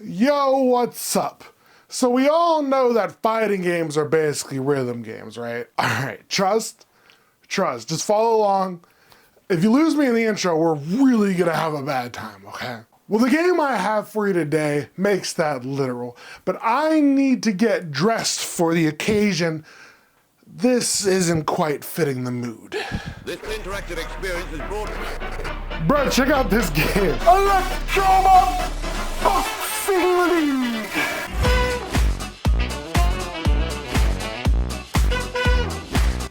Yo, what's up? So we all know that fighting games are basically rhythm games, right? All right, trust, just follow along. If you lose me in the intro, we're really gonna have a bad time, okay? Well, the game I have for you today makes that literal, but I need to get dressed for the occasion. This isn't quite fitting the mood. This interactive experience is brought. Bro, check out this game. Electro Bop Boxing League.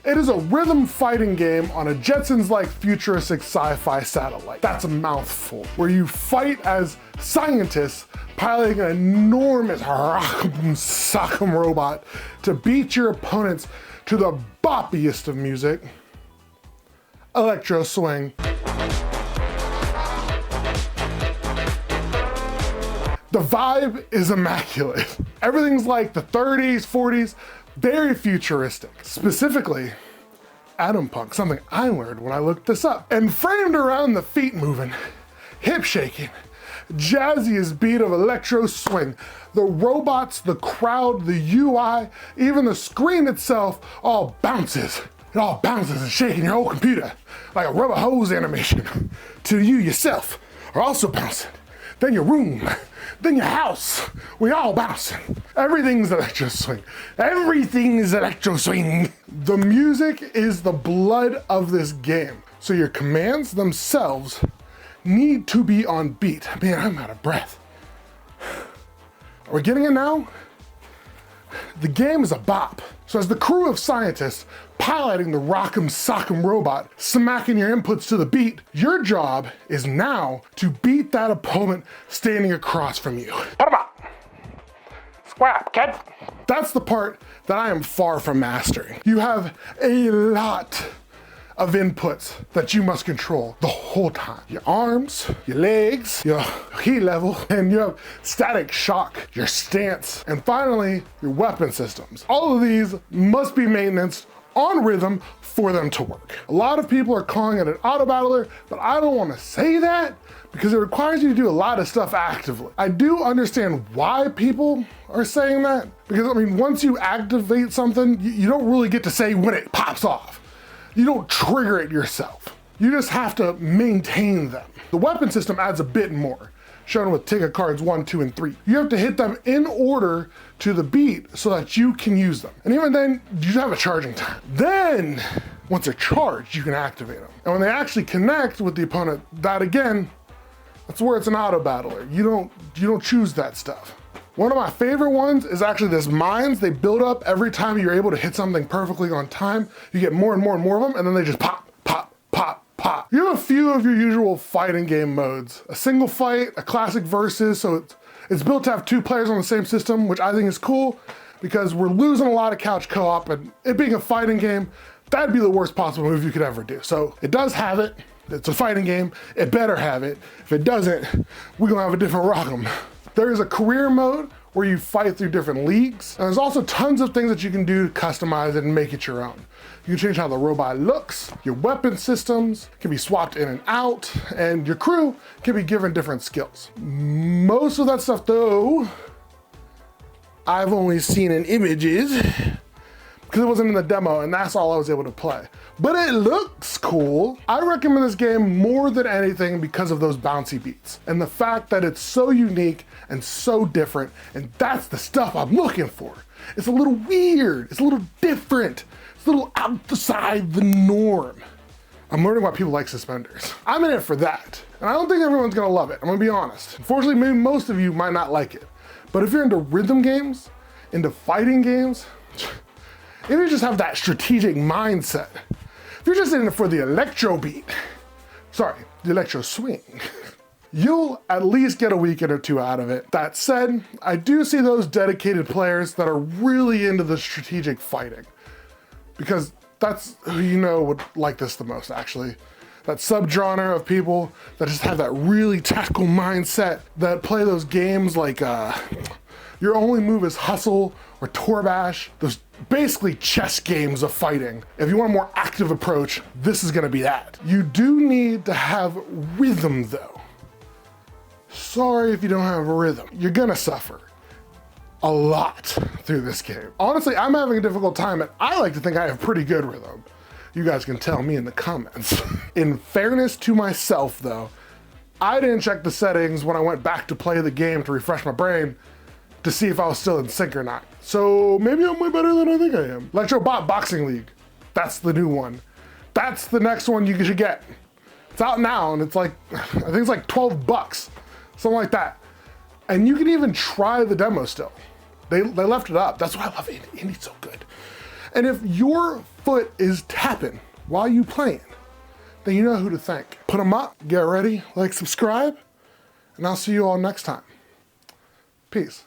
It is a rhythm fighting game on a Jetsons-like futuristic sci-fi satellite. That's a mouthful. Where you fight as scientists piloting an enormous rock'em sock'em robot to beat your opponents to the boppiest of music, electro swing. The vibe is immaculate. Everything's like the 30s, 40s, very futuristic. Specifically, atom punk, something I learned when I looked this up. And framed around the feet moving, hip shaking, jazziest beat of electro swing, the robots, the crowd, the UI, even the screen itself all bounces. It all bounces and shaking your whole computer like a rubber hose animation. To you yourself are also bouncing. Then your room, then your house, we all bouncing. Everything's electro swing. Everything is electro swing. The music is the blood of this game. So your commands themselves need to be on beat. Man, I'm out of breath. Are we getting it now? The game is a bop. So as the crew of scientists piloting the rock'em sock'em robot, smacking your inputs to the beat, your job is now to beat that opponent standing across from you. Put 'em up. Square up, kid. That's the part that I am far from mastering. You have a lot of inputs that you must control the whole time. Your arms, your legs, your heat level, and you have static shock, your stance, and finally, your weapon systems. All of these must be maintained on rhythm for them to work. A lot of people are calling it an auto battler, but I don't want to say that because it requires you to do a lot of stuff actively. I do understand why people are saying that, because I mean, once you activate something, you don't really get to say when it pops off. You don't trigger it yourself. You just have to maintain them. The weapon system adds a bit more, shown with ticket cards 1, 2, and 3. You have to hit them in order to the beat so that you can use them. And even then, you have a charging time. Then, once they're charged, you can activate them. And when they actually connect with the opponent, that again, that's where it's an auto battler. You don't choose that stuff. One of my favorite ones is actually this mines. They build up every time you're able to hit something perfectly on time. You get more and more and more of them, and then they just pop, pop, pop, pop. You have a few of your usual fighting game modes. A single fight, a classic versus, so it's built to have 2 players on the same system, which I think is cool because we're losing a lot of couch co-op, and it being a fighting game, that'd be the worst possible move you could ever do. So it does have it. It's a fighting game. It better have it. If it doesn't, we're gonna have a different rock'em. There is a career mode where you fight through different leagues. And there's also tons of things that you can do to customize it and make it your own. You can change how the robot looks, your weapon systems can be swapped in and out, and your crew can be given different skills. Most of that stuff though, I've only seen in images because it wasn't in the demo and that's all I was able to play. But it looks cool. I recommend this game more than anything because of those bouncy beats and the fact that it's so unique and so different, and that's the stuff I'm looking for. It's a little weird, it's a little different, it's a little outside the norm. I'm learning why people like suspenders. I'm in it for that, and I don't think everyone's gonna love it, I'm gonna be honest. Unfortunately, maybe most of you might not like it, but if you're into rhythm games, into fighting games, if you just have that strategic mindset, if you're just in it for the electro beat, sorry, the electro swing, you'll at least get a weekend or 2 out of it. That said, I do see those dedicated players that are really into the strategic fighting, because that's who you know would like this the most, actually. That subgenre of people that just have that really tactical mindset, that play those games like your only move is hustle or Torbash, those basically chess games of fighting. If you want a more active approach, this is gonna be that. You do need to have rhythm though. sorry if you don't have a rhythm. You're gonna suffer a lot through this game. Honestly, I'm having a difficult time, and I like to think I have pretty good rhythm. You guys can tell me in the comments. In fairness to myself though, I didn't check the settings when I went back to play the game to refresh my brain to see if I was still in sync or not. So maybe I'm way better than I think I am. Electro Bop Boxing League, that's the new one. That's the next one you should get. It's out now and it's like, I think it's like 12 bucks, something like that. And you can even try the demo still. They left it up. That's why I love Indie. Indie's so good. And if your foot is tapping while you playing, then you know who to thank. Put them up, get ready, like, subscribe, and I'll see you all next time. Peace.